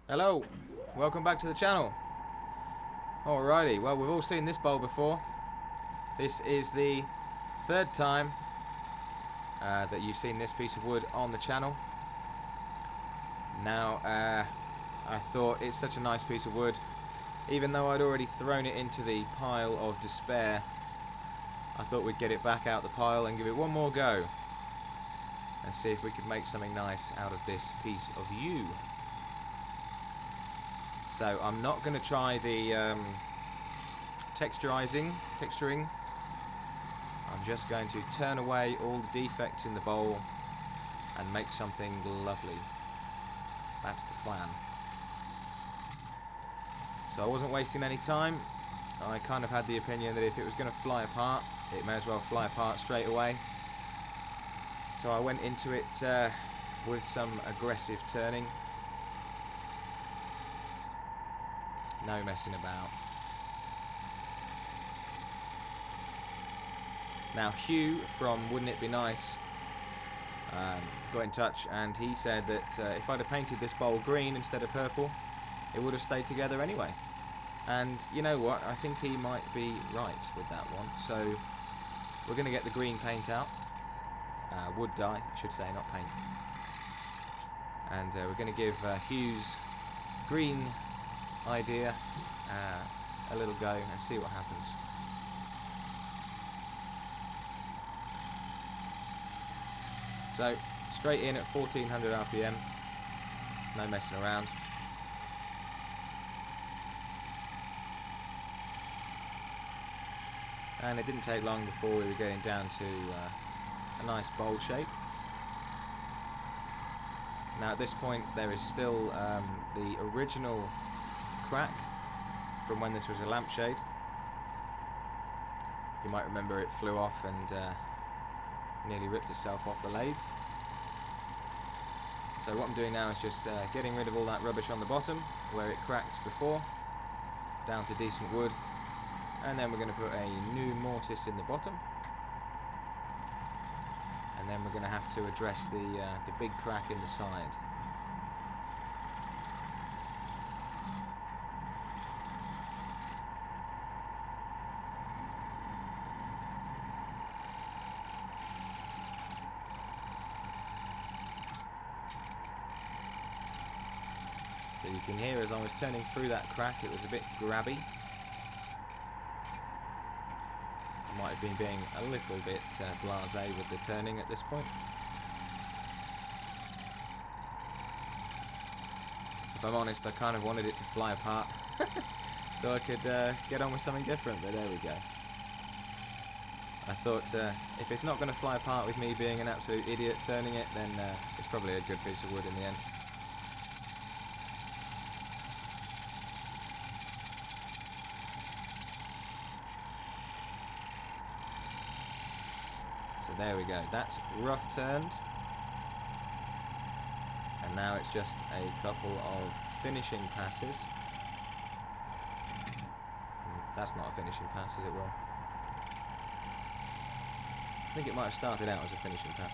Hello, welcome back to the channel. Alrighty, well we've all seen this bowl before. This is the third time that you've seen this piece of wood on the channel. Now I thought it's such a nice piece of wood, even though I'd already thrown it into the pile of despair, I thought we'd get it back out the pile and give it one more go and see if we could make something nice out of this piece of yew. So I'm not going to try the texturing. I'm just going to turn away all the defects in the bowl and make something lovely. That's the plan. So I wasn't wasting any time. I kind of had the opinion that if it was going to fly apart, it may as well fly apart straight away. So I went into it with some aggressive turning. No messing about. Now Hugh from Wouldn't It Be Nice got in touch and he said that if I'd have painted this bowl green instead of purple, it would have stayed together anyway. And you know what, I think he might be right with that one. So we're going to get the green paint out. Wood dye, I should say, not paint. And we're going to give Hugh's green idea a little go and see what happens. So straight in at 1400 RPM, no messing around. And it didn't take long before we were getting down to a nice bowl shape. Now at this point there is still the original crack from when this was a lampshade. You might remember it flew off and nearly ripped itself off the lathe. So what I'm doing now is just getting rid of all that rubbish on the bottom where it cracked before, down to decent wood, and then we're going to put a new mortise in the bottom, and then we're going to have to address the big crack in the side. So you can hear as I was turning through that crack, it was a bit grabby. I might have been being a little bit blasé with the turning at this point. If I'm honest, I kind of wanted it to fly apart so I could get on with something different, but there we go. I thought if it's not going to fly apart with me being an absolute idiot turning it, then it's probably a good piece of wood in the end. So there we go, that's rough turned. And now it's just a couple of finishing passes. That's not a finishing pass, is it, Will? I think it might have started out as a finishing pass.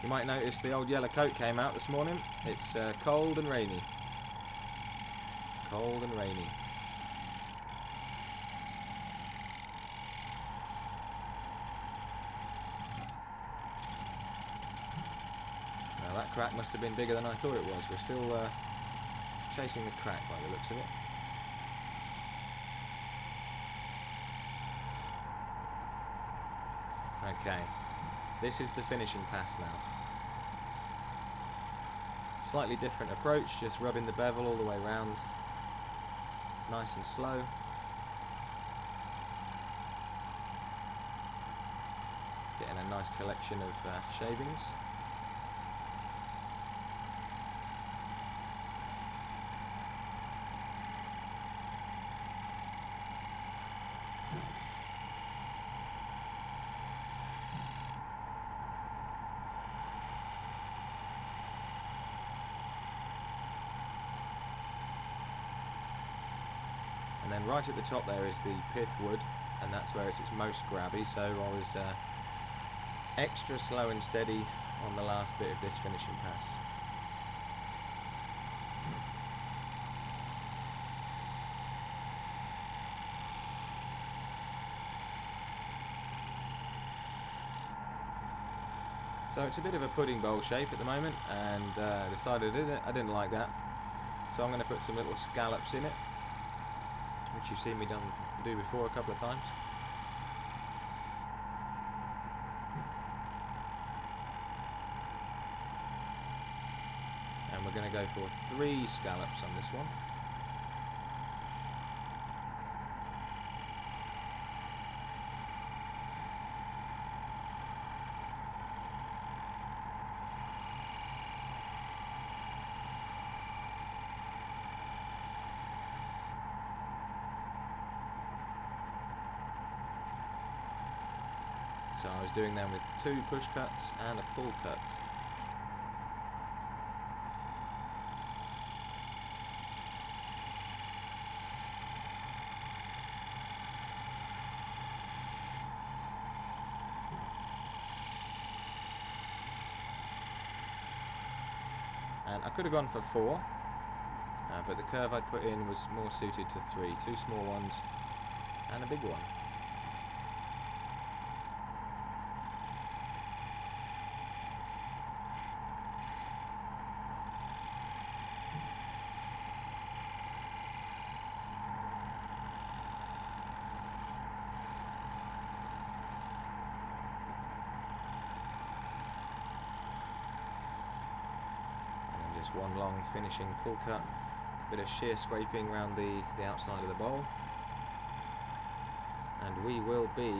You might notice the old yellow coat came out this morning. It's cold and rainy. Cold and rainy. Now that crack must have been bigger than I thought it was. We're still chasing the crack by the looks of it. Okay, this is the finishing pass now. Slightly different approach, just rubbing the bevel all the way round. Nice and slow. Getting a nice collection of shavings. And then right at the top there is the pith wood, and that's where it's its most grabby, so I was extra slow and steady on the last bit of this finishing pass. So it's a bit of a pudding bowl shape at the moment, and I decided I didn't like that, so I'm going to put some little scallops in it, which you've seen me do before a couple of times. And we're going to go for 3 scallops on this one. So I was doing them with 2 push cuts and a pull cut. And I could have gone for 4, but the curve I'd put in was more suited to 3. 2 small ones and a big one. Just one long finishing pull cut, bit of shear scraping around the outside of the bowl, and we will be,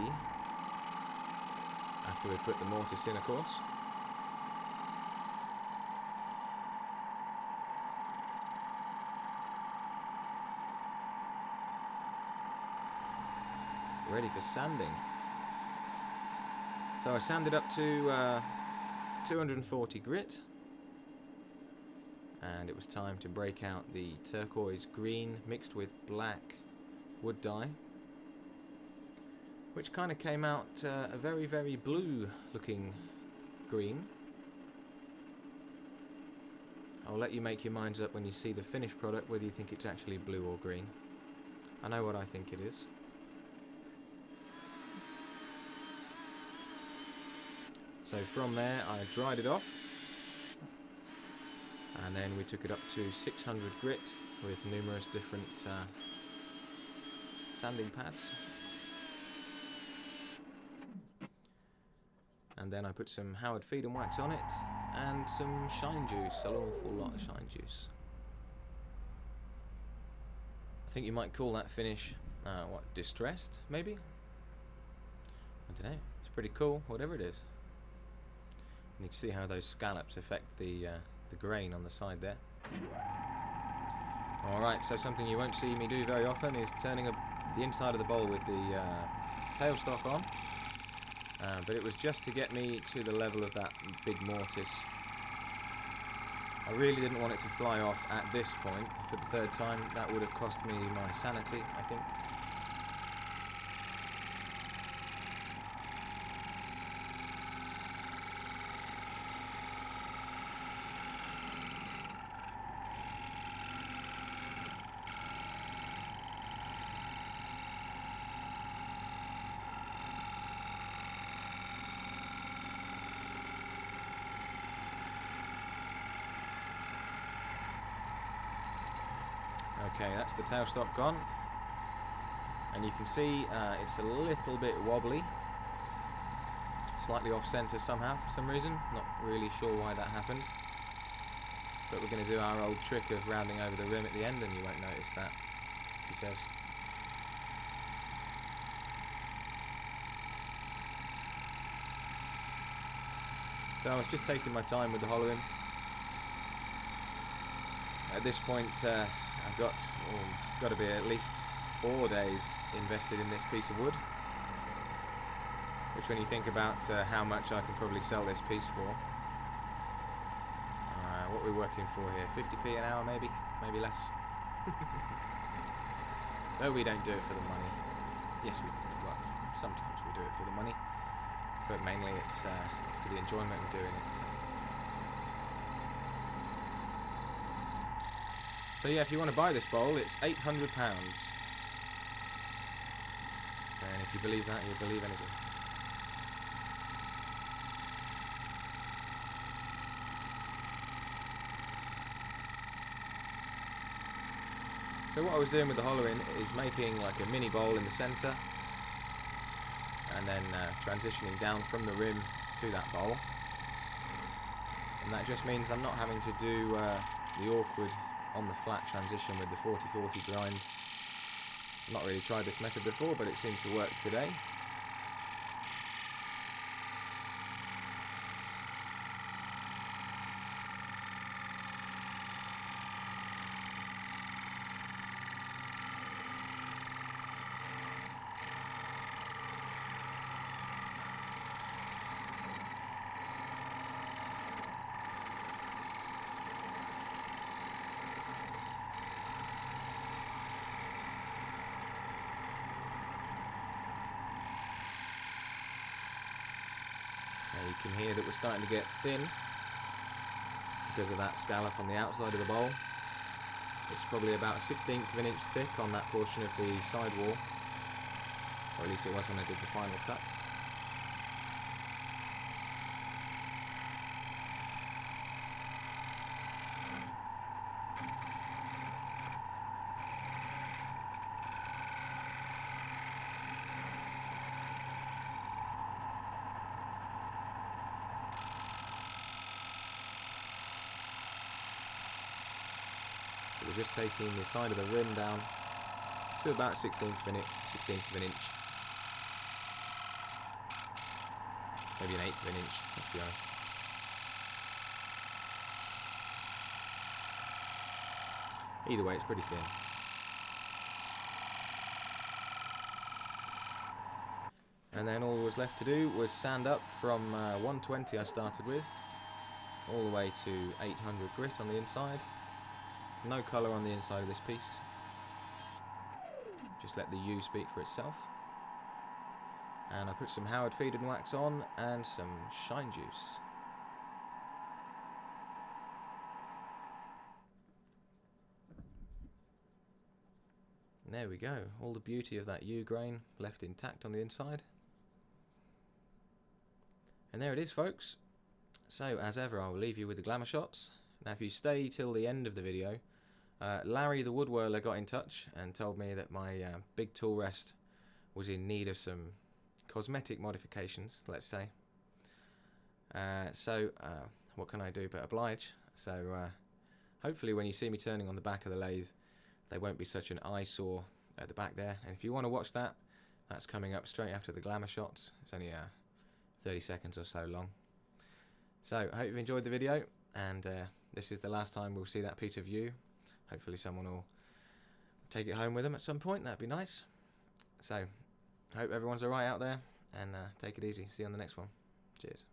after we've put the mortise in of course, ready for sanding. So I sanded up to 240 grit. And it was time to break out the turquoise green mixed with black wood dye, which kind of came out a very, very blue looking green. I'll let you make your minds up when you see the finished product whether you think it's actually blue or green. I know what I think it is. So from there I dried it off. And then we took it up to 600 grit with numerous different sanding pads. And then I put some Howard feed and wax on it and some shine juice, an awful lot of shine juice. I think you might call that finish, distressed maybe? I don't know, it's pretty cool, whatever it is. You need to see how those scallops affect the grain on the side there. Alright, so something you won't see me do very often is turning the inside of the bowl with the tailstock on, but it was just to get me to the level of that big mortise. I really didn't want it to fly off at this point for the 3rd time. That would have cost me my sanity, I think. Okay, that's the tailstock gone, and you can see it's a little bit wobbly, slightly off centre somehow for some reason, not really sure why that happened, but we're going to do our old trick of rounding over the rim at the end and you won't notice that, he says. So I was just taking my time with the hollowing. At this point I've got, it's got to be at least 4 days invested in this piece of wood, which when you think about how much I can probably sell this piece for, what we're working for here, 50p an hour maybe less. No, we don't do it for the money. Yes, well, sometimes we do it for the money, but mainly it's for the enjoyment of doing it. So yeah, if you want to buy this bowl, it's £800. And if you believe that, you'll believe anything. So what I was doing with the hollowing is making like a mini bowl in the centre, and then transitioning down from the rim to that bowl. And that just means I'm not having to do the awkward on the flat transition with the 40-40 grind. I've not really tried this method before, but it seemed to work today. You can hear that we're starting to get thin because of that scallop on the outside of the bowl. It's probably about a 1/16 of an inch thick on that portion of the side wall, or at least it was when I did the final cut. We're just taking the side of the rim down to about 1/16 of an inch. Maybe an 1/8 of an inch, let's be honest. Either way, it's pretty thin. And then all that was left to do was sand up from 120 I started with, all the way to 800 grit on the inside. No colour on the inside of this piece. Just let the U speak for itself. And I put some Howard feed and wax on and some shine juice. And there we go. All the beauty of that U grain left intact on the inside. And there it is, folks. So as ever, I will leave you with the glamour shots. Now if you stay till the end of the video, Larry the woodwhirler got in touch and told me that my big tool rest was in need of some cosmetic modifications, let's say. So what can I do but oblige? So hopefully when you see me turning on the back of the lathe, they won't be such an eyesore at the back there. And if you want to watch that, that's coming up straight after the glamour shots. It's only 30 seconds or so long. So I hope you've enjoyed the video, and this is the last time we'll see that piece of U. Hopefully someone will take it home with them at some point. That'd be nice. So, hope everyone's alright out there, and take it easy. See you on the next one. Cheers.